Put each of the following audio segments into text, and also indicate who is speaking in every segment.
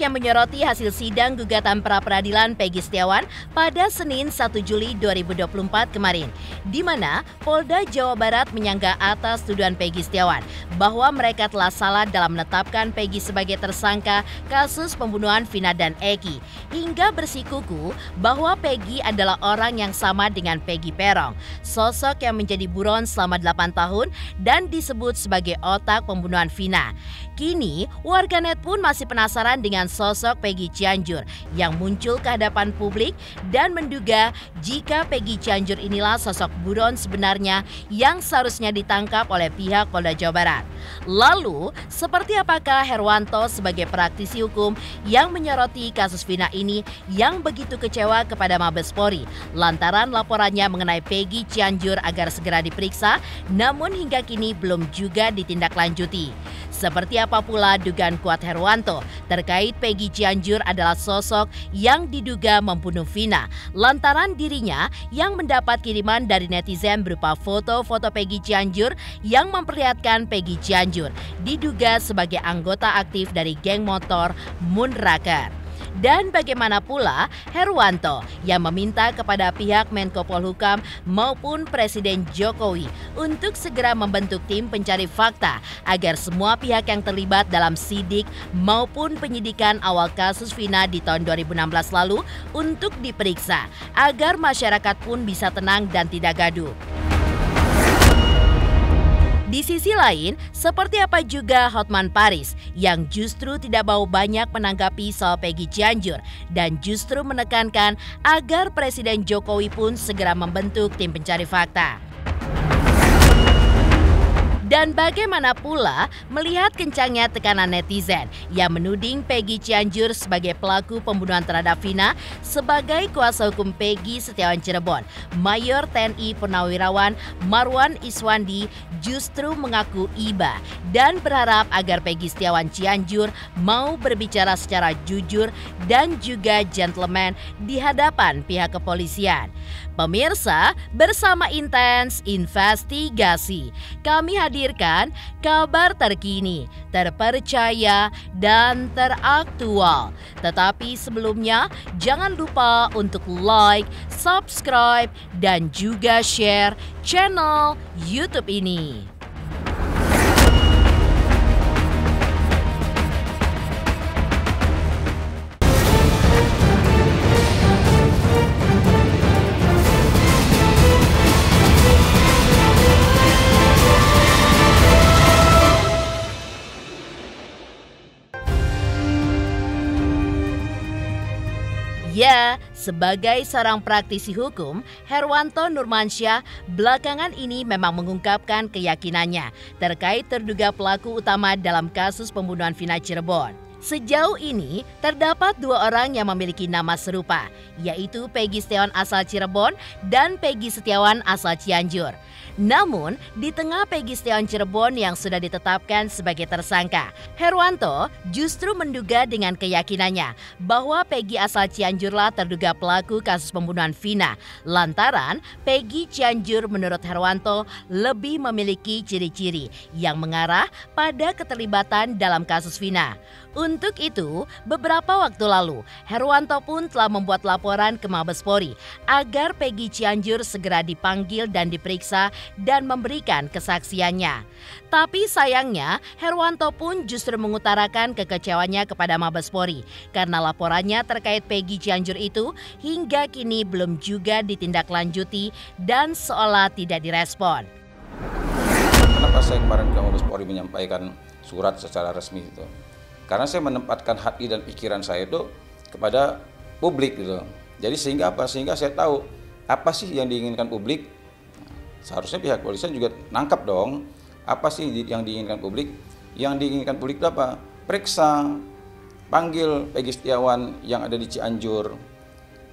Speaker 1: yang menyoroti hasil sidang gugatan pra-peradilan Peggy Setiawan pada Senin 1 Juli 2024 kemarin, di mana Polda Jawa Barat menyangka atas tuduhan Peggy Setiawan bahwa mereka telah salah dalam menetapkan Peggy sebagai tersangka kasus pembunuhan Vina dan Eki, hingga bersikuku bahwa Peggy adalah orang yang sama dengan Peggy Peron, sosok yang menjadi buron selama 8 tahun dan disebut sebagai otak pembunuhan Vina. Kini, warganet pun masih penasaran dengan sosok Peggy Cianjur yang muncul ke hadapan publik dan menduga jika Peggy Cianjur inilah sosok buron sebenarnya yang seharusnya ditangkap oleh pihak Polda Jawa Barat. Lalu, seperti apakah Herwanto sebagai praktisi hukum yang menyoroti kasus Vina ini yang begitu kecewa kepada Mabes Polri lantaran laporannya mengenai Peggy Cianjur agar segera diperiksa, namun hingga kini belum juga ditindaklanjuti. Seperti apa pula dugaan kuat Herwanto terkait Peggy Cianjur adalah sosok yang diduga membunuh Vina lantaran dirinya yang mendapat kiriman dari netizen berupa foto-foto Peggy Cianjur yang memperlihatkan Peggy Cianjur diduga sebagai anggota aktif dari geng motor Moonraker. Dan bagaimana pula Herwanto yang meminta kepada pihak Menko Polhukam maupun Presiden Jokowi untuk segera membentuk tim pencari fakta agar semua pihak yang terlibat dalam sidik maupun penyidikan awal kasus Vina di tahun 2016 lalu untuk diperiksa agar masyarakat pun bisa tenang dan tidak gaduh. Di sisi lain, seperti apa juga Hotman Paris yang justru tidak mau banyak menanggapi soal Peggy Cianjur dan justru menekankan agar Presiden Jokowi pun segera membentuk tim pencari fakta. Dan bagaimana pula melihat kencangnya tekanan netizen yang menuding Peggy Cianjur sebagai pelaku pembunuhan terhadap Vina sebagai kuasa hukum Peggy Setiawan Cirebon, Mayor TNI Purnawirawan Marwan Iswandi justru mengaku iba dan berharap agar Peggy Setiawan Cianjur mau berbicara secara jujur dan juga gentleman di hadapan pihak kepolisian. Pemirsa, bersama Intens Investigasi, kami hadirkan kabar terkini, terpercaya, dan teraktual. Tetapi sebelumnya, jangan lupa untuk like, subscribe, dan juga share channel YouTube ini. Ya, sebagai seorang praktisi hukum, Herwanto Nurmansyah belakangan ini memang mengungkapkan keyakinannya terkait terduga pelaku utama dalam kasus pembunuhan Vina Cirebon. Sejauh ini, terdapat 2 orang yang memiliki nama serupa, yaitu Peggy Setiawan asal Cirebon dan Peggy Setiawan asal Cianjur. Namun, di tengah Peggy Setiawan Cirebon yang sudah ditetapkan sebagai tersangka, Herwanto justru menduga dengan keyakinannya bahwa Peggy asal Cianjurlah terduga pelaku kasus pembunuhan Vina, lantaran Peggy Cianjur menurut Herwanto lebih memiliki ciri-ciri yang mengarah pada keterlibatan dalam kasus Vina. Untuk itu, beberapa waktu lalu, Herwanto pun telah membuat laporan ke Mabes Polri agar Peggy Cianjur segera dipanggil dan diperiksa dan memberikan kesaksiannya. Tapi sayangnya, Herwanto pun justru mengutarakan kekecewaannya kepada Mabes Polri karena laporannya terkait Peggy Cianjur itu hingga kini belum juga ditindaklanjuti dan seolah tidak direspon.
Speaker 2: Kenapa saya kemarin ke Mabes Polri menyampaikan surat secara resmi itu? Karena saya menempatkan hati dan pikiran saya itu kepada publik gitu. Jadi sehingga apa? Sehingga saya tahu apa sih yang diinginkan publik. Seharusnya pihak kepolisian juga nangkap dong. Apa sih yang diinginkan publik? Yang diinginkan publik itu apa? Periksa, panggil Peggy Setiawan yang ada di Cianjur.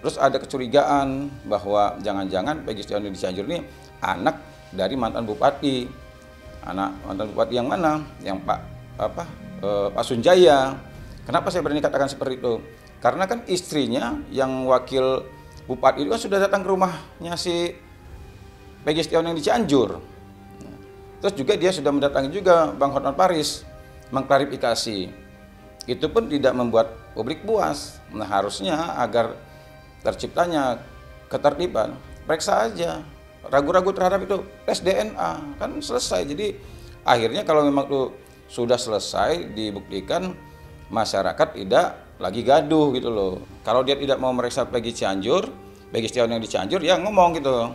Speaker 2: Terus ada kecurigaan bahwa jangan-jangan Peggy Setiawan di Cianjur ini anak dari mantan bupati. Anak mantan bupati yang mana? Yang Pak Sunjaya. Kenapa saya berani katakan seperti itu? Karena kan istrinya yang wakil bupati itu kan sudah datang ke rumahnya si Peggy Setiawan yang di Cianjur. Terus juga dia sudah mendatangi juga Bang Hotman Paris mengklarifikasi. Itu pun tidak membuat publik puas. Nah harusnya agar terciptanya ketertiban, periksa aja. Ragu-ragu terhadap itu, tes DNA, kan selesai. Jadi akhirnya kalau memang itu sudah selesai, dibuktikan, masyarakat tidak lagi gaduh gitu loh. Kalau dia tidak mau meriksa Peggy Setiawan yang di Cianjur, ya ngomong gitu.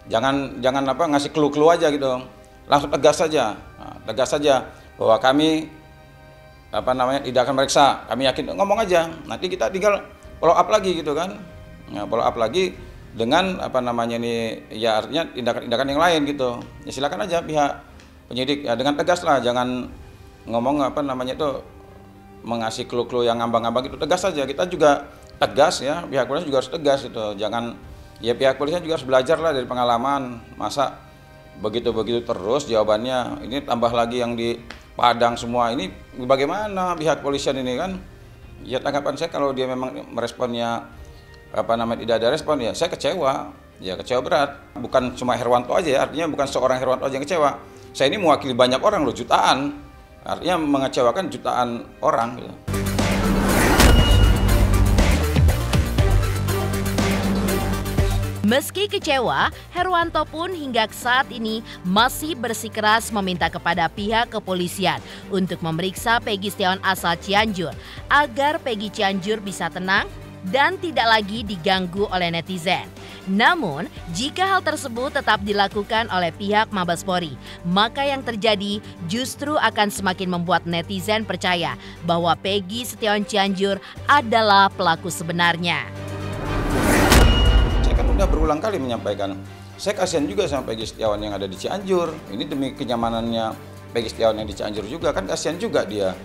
Speaker 2: Jangan ngasih clue-clue aja gitu. Langsung tegas saja. Nah, tegas saja bahwa kami tidak akan meriksa. Kami yakin, ngomong aja. Nanti kita tinggal follow up lagi gitu kan. Nah, follow up lagi dengan ya artinya tindakan-tindakan yang lain gitu. Ya silakan aja pihak penyidik ya dengan tegas lah, jangan ngomong mengasih clue-clue yang ngambang-ngambang itu. Tegas saja, kita juga tegas ya, pihak polisi juga harus tegas gitu. Jangan, ya pihak polisi juga harus belajar lah dari pengalaman. Masa begitu-begitu terus jawabannya, ini tambah lagi yang di Padang semua, ini bagaimana pihak polisian ini kan? Ya tanggapan saya kalau dia memang meresponnya tidak ada respon, ya saya kecewa, ya kecewa berat. Bukan cuma Herwanto aja ya, artinya bukan seorang Herwanto aja yang kecewa. Saya ini mewakili banyak orang loh, jutaan. Artinya mengecewakan jutaan orang gitu.
Speaker 1: Meski kecewa, Herwanto pun hingga saat ini masih bersikeras meminta kepada pihak kepolisian untuk memeriksa Peggy Setiawan asal Cianjur agar Peggy Cianjur bisa tenang dan tidak lagi diganggu oleh netizen. Namun, jika hal tersebut tetap dilakukan oleh pihak Mabes Polri, maka yang terjadi justru akan semakin membuat netizen percaya bahwa Peggy Setiawan Cianjur adalah pelaku sebenarnya.
Speaker 2: Saya kan udah berulang kali menyampaikan, saya kasihan juga sama Peggy Setiawan yang ada di Cianjur. Ini demi kenyamanannya Peggy Setiawan yang di Cianjur juga, kan kasihan juga dia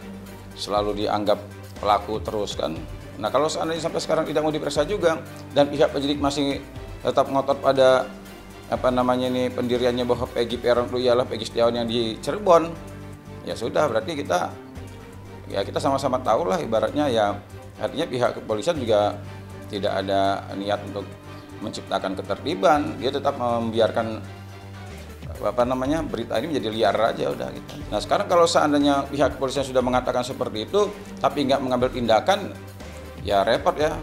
Speaker 2: selalu dianggap pelaku terus kan. Nah kalau seandainya sampai sekarang tidak mau diperiksa juga dan pihak penyidik masih tetap ngotot pada pendiriannya bahwa Peggy Peron itu ialah Peggy Setiawan yang di Cirebon, ya sudah, berarti kita sama-sama tahu lah ibaratnya, ya artinya pihak kepolisian juga tidak ada niat untuk menciptakan ketertiban. Dia tetap membiarkan berita ini menjadi liar aja udah gitu. Nah sekarang kalau seandainya pihak kepolisian sudah mengatakan seperti itu tapi nggak mengambil tindakan, ya repot ya.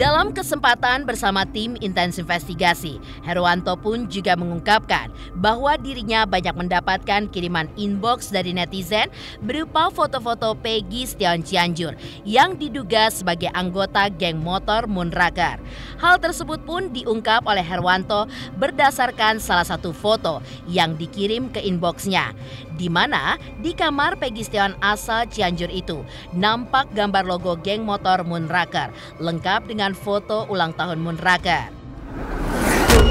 Speaker 1: Dalam kesempatan bersama tim intens investigasi, Herwanto pun juga mengungkapkan bahwa dirinya banyak mendapatkan kiriman inbox dari netizen berupa foto-foto Peggy Setiawan Cianjur yang diduga sebagai anggota geng motor Moonraker. Hal tersebut pun diungkap oleh Herwanto berdasarkan salah satu foto yang dikirim ke inboxnya, di mana di kamar Peggy Setiawan asal Cianjur itu nampak gambar logo geng motor Moonraker lengkap dengan foto ulang tahun Moonraker.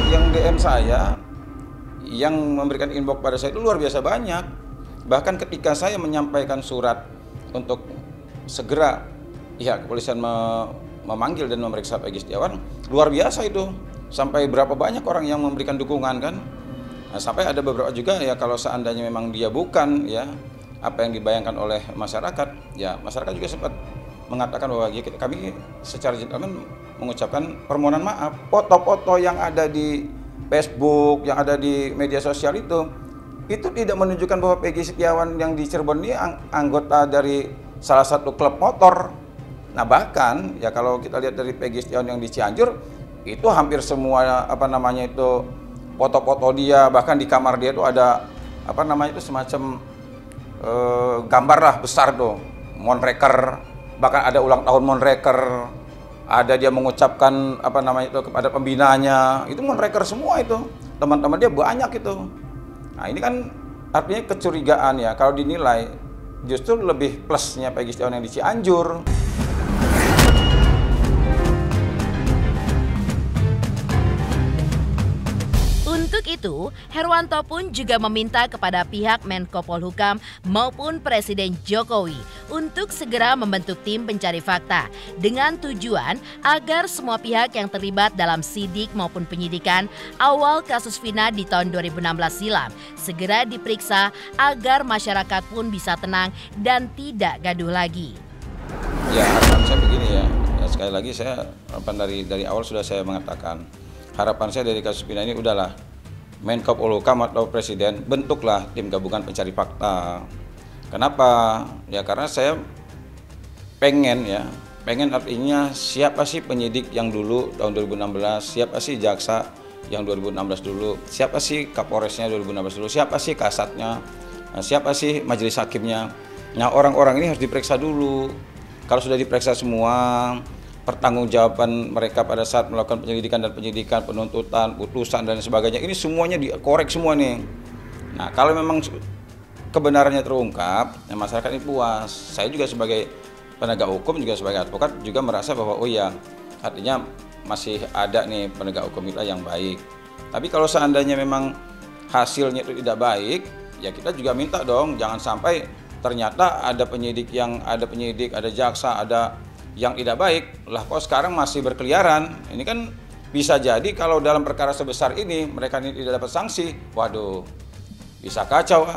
Speaker 2: Yang DM saya, yang memberikan inbox pada saya itu luar biasa banyak. Bahkan ketika saya menyampaikan surat untuk segera pihak kepolisian memanggil dan memeriksa Peggy Setiawan, luar biasa itu. Sampai berapa banyak orang yang memberikan dukungan kan. Nah, sampai ada beberapa juga ya kalau seandainya memang dia bukan ya apa yang dibayangkan oleh masyarakat, ya masyarakat juga sempat mengatakan bahwa kami secara gentleman mengucapkan permohonan maaf. Foto-foto yang ada di Facebook, yang ada di media sosial itu tidak menunjukkan bahwa Peggy Setiawan yang di Cirebon ini anggota dari salah satu klub motor. Nah bahkan ya kalau kita lihat dari Peggy Setiawan yang di Cianjur itu hampir semua foto-foto dia, bahkan di kamar dia itu ada semacam gambar lah besar tuh Moonraker. Bahkan ada ulang tahun Moonraker, ada dia mengucapkan kepada pembinanya, itu Moonraker semua itu, teman-teman dia banyak itu. Nah ini kan artinya kecurigaan ya, kalau dinilai justru lebih plusnya Peggy Setiawan yang di Cianjur.
Speaker 1: Untuk itu, Herwanto pun juga meminta kepada pihak Menko Polhukam maupun Presiden Jokowi untuk segera membentuk tim pencari fakta dengan tujuan agar semua pihak yang terlibat dalam sidik maupun penyidikan awal kasus Vina di tahun 2016 silam segera diperiksa agar masyarakat pun bisa tenang dan tidak gaduh lagi.
Speaker 2: Ya harapan saya begini ya sekali lagi saya dari awal sudah saya mengatakan harapan saya dari kasus Vina ini udahlah Menko Polhukam atau Presiden, bentuklah tim gabungan pencari fakta. Kenapa? Ya karena saya pengen artinya siapa sih penyidik yang dulu tahun 2016, siapa sih jaksa yang 2016 dulu, siapa sih Kapolresnya 2016 dulu, siapa sih kasatnya, siapa sih majelis hakimnya. Nah orang-orang ini harus diperiksa dulu. Kalau sudah diperiksa semua, pertanggungjawaban mereka pada saat melakukan penyidikan, penuntutan, putusan dan sebagainya, ini semuanya dikorek semua nih. Nah kalau memang kebenarannya terungkap, ya masyarakat ini puas. Saya juga sebagai penegak hukum, juga sebagai advokat juga merasa bahwa oh ya, artinya masih ada nih penegak hukum kita yang baik. Tapi kalau seandainya memang hasilnya itu tidak baik, ya kita juga minta dong, jangan sampai ternyata ada penyidik, ada jaksa, ada yang tidak baik. Lah kok sekarang masih berkeliaran? Ini kan bisa jadi kalau dalam perkara sebesar ini mereka ini tidak dapat sanksi, waduh, bisa kacau.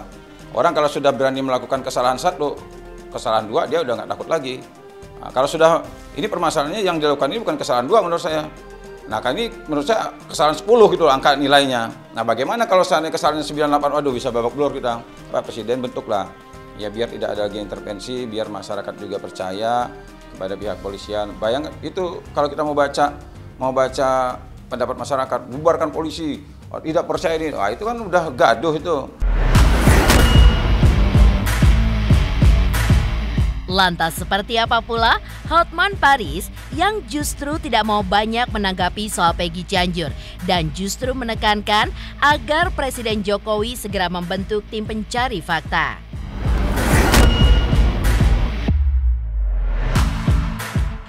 Speaker 2: Orang kalau sudah berani melakukan kesalahan satu, kesalahan dua, dia udah nggak takut lagi. Nah, kalau sudah, ini permasalahannya yang dilakukan ini bukan kesalahan dua menurut saya. Nah, kan ini menurut saya kesalahan 10 gitu angka nilainya. Nah, bagaimana kalau seandainya kesalahannya 98, waduh bisa babak belur kita. Pak Presiden bentuklah, ya biar tidak ada lagi intervensi, biar masyarakat juga percaya kepada pihak polisian. Bayangkan itu kalau kita mau baca pendapat masyarakat, bubarkan polisi, tidak percaya ini, itu kan udah gaduh itu.
Speaker 1: Lantas seperti apa pula Hotman Paris yang justru tidak mau banyak menanggapi soal Peggy Cianjur dan justru menekankan agar Presiden Jokowi segera membentuk tim pencari fakta.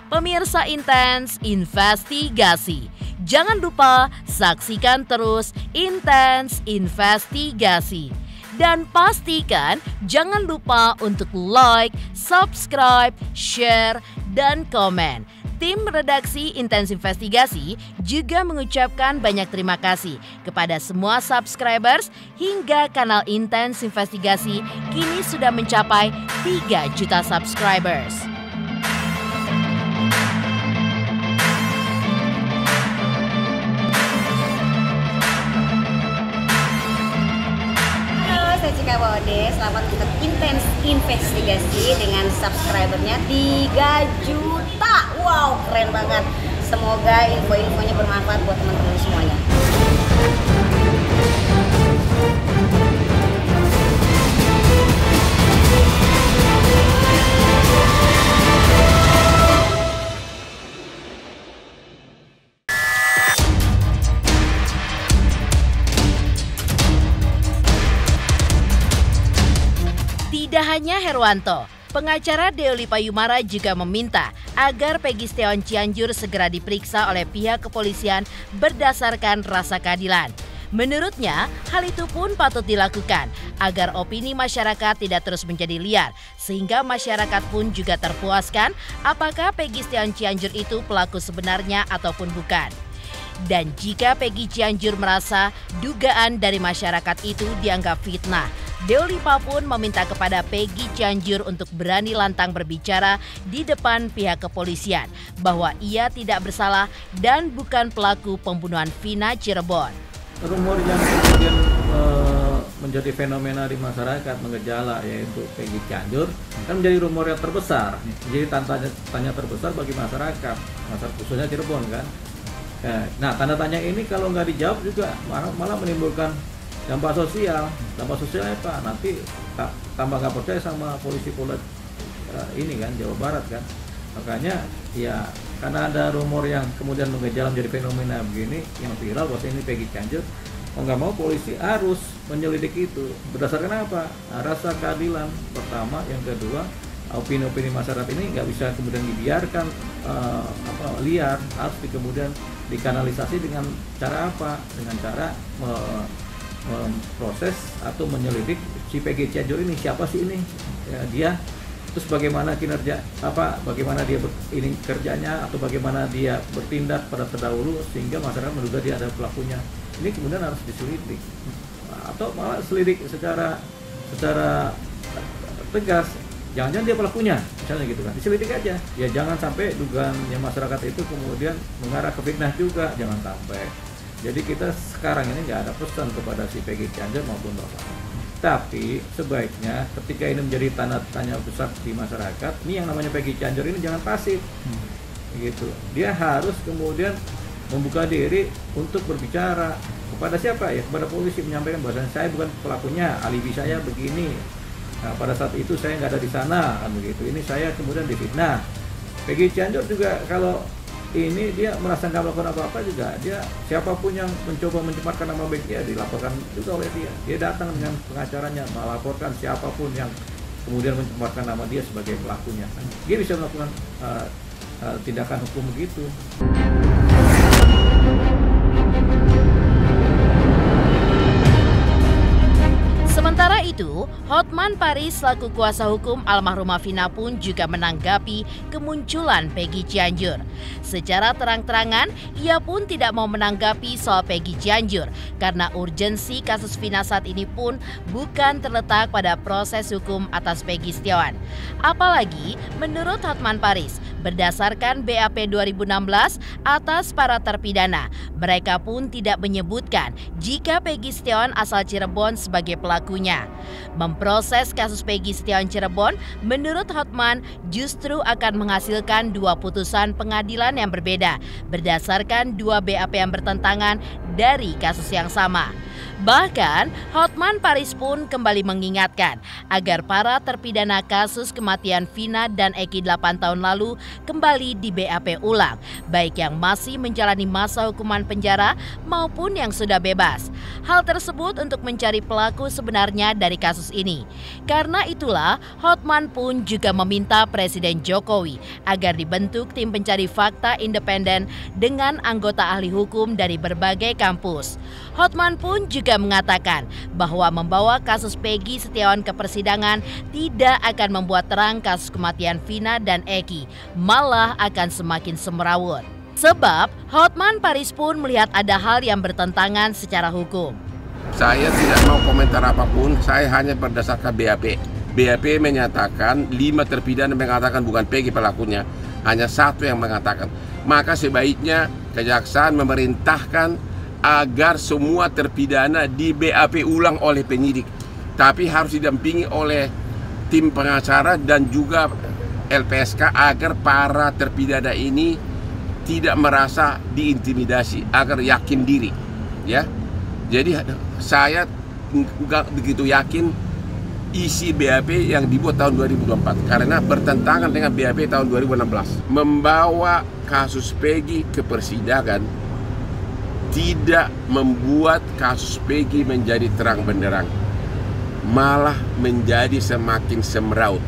Speaker 1: Pemirsa Intens Investigasi, jangan lupa saksikan terus Intens Investigasi. Dan pastikan jangan lupa untuk like, subscribe, share, dan komen. Tim redaksi Intens Investigasi juga mengucapkan banyak terima kasih kepada semua subscribers hingga kanal Intens Investigasi kini sudah mencapai 3 juta subscribers.
Speaker 3: Cika Bode, selamat untuk Intens Investigasi dengan subscribernya 3 juta. Wow, keren banget. Semoga info-infonya bermanfaat buat teman-teman semuanya.
Speaker 1: Tidak hanya Herwanto, pengacara Deoli Payumara juga meminta agar Peggy Setiawan Cianjur segera diperiksa oleh pihak kepolisian berdasarkan rasa keadilan. Menurutnya, hal itu pun patut dilakukan agar opini masyarakat tidak terus menjadi liar, sehingga masyarakat pun juga terpuaskan apakah Peggy Setiawan Cianjur itu pelaku sebenarnya ataupun bukan. Dan jika Peggy Cianjur merasa dugaan dari masyarakat itu dianggap fitnah, Deoli Pa pun meminta kepada Peggy Cianjur untuk berani lantang berbicara di depan pihak kepolisian bahwa ia tidak bersalah dan bukan pelaku pembunuhan Vina Cirebon.
Speaker 4: Rumor yang kemudian menjadi fenomena di masyarakat mengejala yaitu Peggy Cianjur kan menjadi rumor yang terbesar, jadi tanya terbesar bagi masyarakat khususnya Cirebon kan. Nah tanda tanya ini kalau nggak dijawab juga malah menimbulkan dampak sosial. Dampak sosialnya apa? Nanti tambah nggak percaya sama polisi-polisi ini kan Jawa Barat kan. Makanya ya karena ada rumor yang kemudian mengejala menjadi fenomena begini yang viral bahwa ini Peggy Cianjur, mau nggak mau polisi harus menyelidiki itu. Berdasarkan apa? Rasa keadilan pertama, yang kedua opini-opini masyarakat ini nggak bisa kemudian dibiarkan liar, harus kemudian dikanalisasi dengan cara apa? Dengan cara memproses atau menyelidik si Peggy Cianjur ini, siapa sih ini ya, dia, terus bagaimana kinerja bagaimana dia ini kerjanya atau bagaimana dia bertindak pada terdahulu sehingga masyarakat menduga dia ada pelakunya. Ini kemudian harus diselidik atau malah selidik secara tegas, jangan-jangan dia pelakunya misalnya gitu kan, diselidik aja ya, jangan sampai dugaannya masyarakat itu kemudian mengarah ke fitnah juga, jangan sampai. Jadi kita sekarang ini nggak ada pesan kepada si Peggy Cianjur maupun bapak. Tapi sebaiknya ketika ini menjadi tanda tanya besar di masyarakat, ini yang namanya Peggy Cianjur ini jangan pasif, gitu. Dia harus kemudian membuka diri untuk berbicara kepada siapa ya, kepada polisi, menyampaikan bahwa saya bukan pelakunya, alibi saya begini. Nah, pada saat itu saya nggak ada di sana, kan begitu. Ini saya kemudian difitnah. Peggy Cianjur juga kalau ini dia merasa nggak melakukan apa-apa juga, dia siapapun yang mencoba mencemarkan nama baik dia dilaporkan juga oleh dia. Dia datang dengan pengacaranya melaporkan siapapun yang kemudian mencemarkan nama dia sebagai pelakunya. Dia bisa melakukan tindakan hukum begitu.
Speaker 1: Sementara itu, Hotman Paris selaku kuasa hukum almarhumah Vina pun juga menanggapi kemunculan Peggy Cianjur. Secara terang-terangan, ia pun tidak mau menanggapi soal Peggy Cianjur karena urgensi kasus Vina saat ini pun bukan terletak pada proses hukum atas Peggy Setiawan. Apalagi menurut Hotman Paris, berdasarkan BAP 2016 atas para terpidana, mereka pun tidak menyebutkan jika Peggy Setiawan asal Cirebon sebagai pelakunya. Memproses kasus Peggy Setiawan Cirebon, menurut Hotman justru akan menghasilkan dua putusan pengadilan yang berbeda berdasarkan dua BAP yang bertentangan dari kasus yang sama. Bahkan, Hotman Paris pun kembali mengingatkan agar para terpidana kasus kematian Vina dan Eki 8 tahun lalu kembali di BAP ulang, baik yang masih menjalani masa hukuman penjara maupun yang sudah bebas. Hal tersebut untuk mencari pelaku sebenarnya dari kasus ini. Karena itulah, Hotman pun juga meminta Presiden Jokowi agar dibentuk tim pencari fakta independen dengan anggota ahli hukum dari berbagai kampus. Hotman pun juga mengatakan bahwa membawa kasus Peggy Setiawan ke persidangan tidak akan membuat terang kasus kematian Vina dan Eki, malah akan semakin semrawut. Sebab Hotman Paris pun melihat ada hal yang bertentangan secara hukum.
Speaker 5: Saya tidak mau komentar apapun, saya hanya berdasarkan BAP. BAP menyatakan 5 terpidana mengatakan bukan Peggy pelakunya, hanya 1 yang mengatakan. Maka sebaiknya kejaksaan memerintahkan agar semua terpidana di BAP ulang oleh penyidik, tapi harus didampingi oleh tim pengacara dan juga LPSK agar para terpidana ini tidak merasa diintimidasi, agar yakin diri, ya. Jadi saya nggak begitu yakin isi BAP yang dibuat tahun 2024 karena bertentangan dengan BAP tahun 2016. Membawa kasus Peggy ke persidangan tidak membuat kasus Peggy menjadi terang benderang, malah menjadi semakin semraut.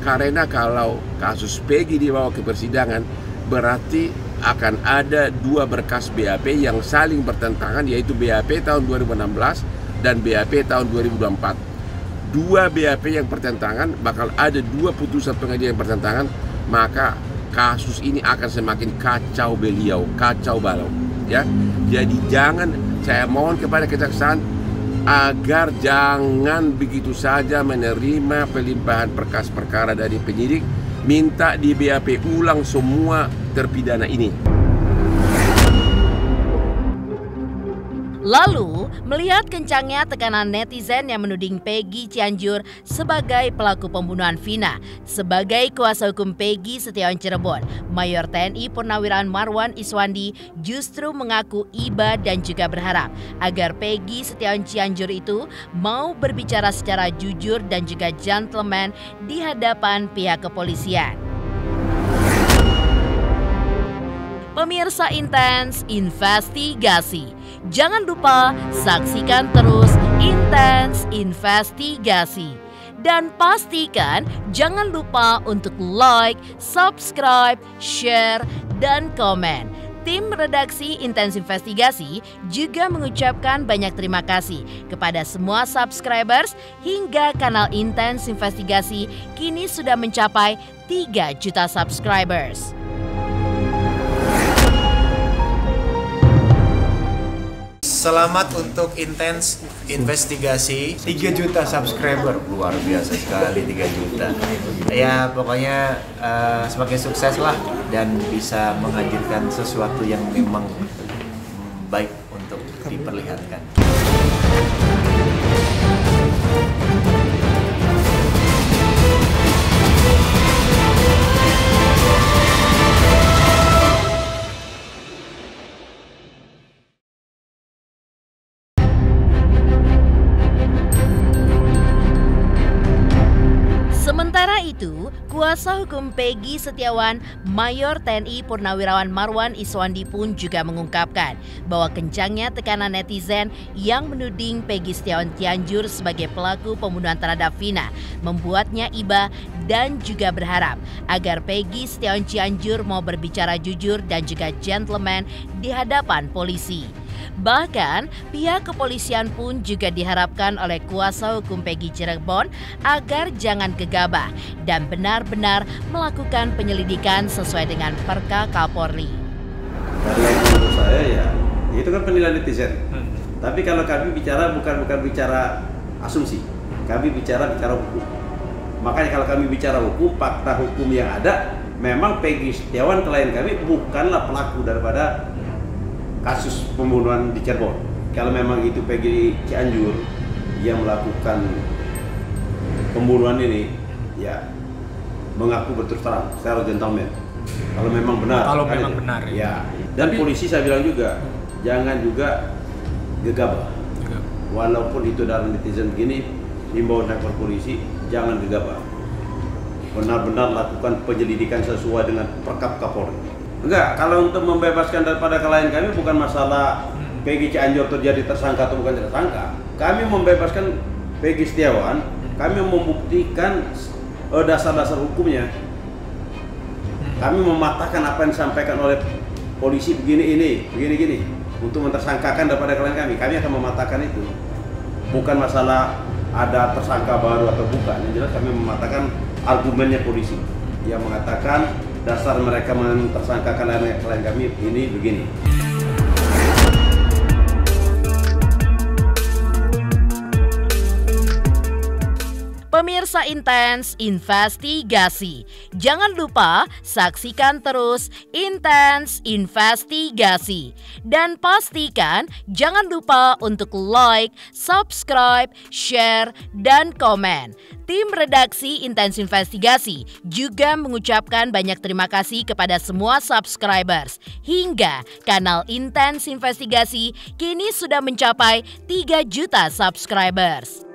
Speaker 5: Karena kalau kasus Peggy dibawa ke persidangan, berarti akan ada 2 berkas BAP yang saling bertentangan, yaitu BAP tahun 2016 dan BAP tahun 2024. 2 BAP yang bertentangan, bakal ada 2 putusan pengadilan yang bertentangan, maka kasus ini akan semakin kacau beliau, kacau balau. Ya, jadi jangan, saya mohon kepada kejaksaan agar jangan begitu saja menerima pelimpahan berkas perkara dari penyidik, minta di BAP ulang semua terpidana ini.
Speaker 1: Lalu, melihat kencangnya tekanan netizen yang menuding Peggy Cianjur sebagai pelaku pembunuhan Vina, sebagai kuasa hukum Peggy Setiawan Cirebon, Mayor TNI Purnawirawan Marwan Iswandi justru mengaku iba dan juga berharap agar Peggy Setiawan Cianjur itu mau berbicara secara jujur dan juga gentleman di hadapan pihak kepolisian. Pemirsa Intens Investigasi, jangan lupa saksikan terus Intens Investigasi. Dan pastikan jangan lupa untuk like, subscribe, share, dan komen. Tim redaksi Intens Investigasi juga mengucapkan banyak terima kasih kepada semua subscribers hingga kanal Intens Investigasi kini sudah mencapai 3 juta subscribers.
Speaker 6: Selamat untuk Intens Investigasi 3 juta subscriber, luar biasa sekali 3 juta. Ya pokoknya semakin sukses lah dan bisa menghadirkan sesuatu yang memang baik untuk untuk diperlihatkan.
Speaker 1: Sementara itu, kuasa hukum Peggy Setiawan, Mayor TNI Purnawirawan Marwan Iswandi pun juga mengungkapkan bahwa kencangnya tekanan netizen yang menuding Peggy Setiawan Cianjur sebagai pelaku pembunuhan terhadap Vina membuatnya iba dan juga berharap agar Peggy Setiawan Cianjur mau berbicara jujur dan juga gentleman di hadapan polisi. Bahkan, pihak kepolisian pun juga diharapkan oleh kuasa hukum Peggy Cirebon agar jangan gegabah dan benar-benar melakukan penyelidikan sesuai dengan Perka Kapolri.
Speaker 7: Karena menurut saya ya, itu kan penilaian netizen. Tapi kalau kami bicara bukan bicara asumsi, kami bicara hukum. Makanya kalau kami bicara hukum, fakta hukum yang ada, memang Peggy Setiawan klien kami bukanlah pelaku daripada kasus pembunuhan di Cirebon. Kalau memang itu Peggy Cianjur yang melakukan pembunuhan ini, ya mengaku berterus terang secara gentleman. Kalau memang benar.
Speaker 8: Kalau
Speaker 7: kan
Speaker 8: memang
Speaker 7: itu.
Speaker 8: benar.
Speaker 7: Ya. Dan polisi saya bilang juga, jangan juga gegabah. Walaupun itu dalam netizen begini, himbauan dari polisi jangan gegabah. Benar-benar lakukan penyelidikan sesuai dengan Perkap Kapolri. Enggak, kalau untuk membebaskan daripada klien kami bukan masalah Peggy Cianjur terjadi tersangka atau bukan tersangka. Kami membebaskan Peggy Setiawan, kami membuktikan dasar-dasar hukumnya. Kami mematahkan apa yang disampaikan oleh polisi begini. Untuk mentersangkakan daripada klien kami akan mematahkan itu. Bukan masalah ada tersangka baru atau bukan, yang jelas kami mematahkan argumennya polisi yang mengatakan dasar mereka mentersangkakan klien kami ini begini.
Speaker 1: Pemirsa Intens Investigasi, jangan lupa saksikan terus Intens Investigasi. Dan pastikan jangan lupa untuk like, subscribe, share, dan komen. Tim redaksi Intens Investigasi juga mengucapkan banyak terima kasih kepada semua subscribers. Hingga kanal Intens Investigasi kini sudah mencapai 3 juta subscribers.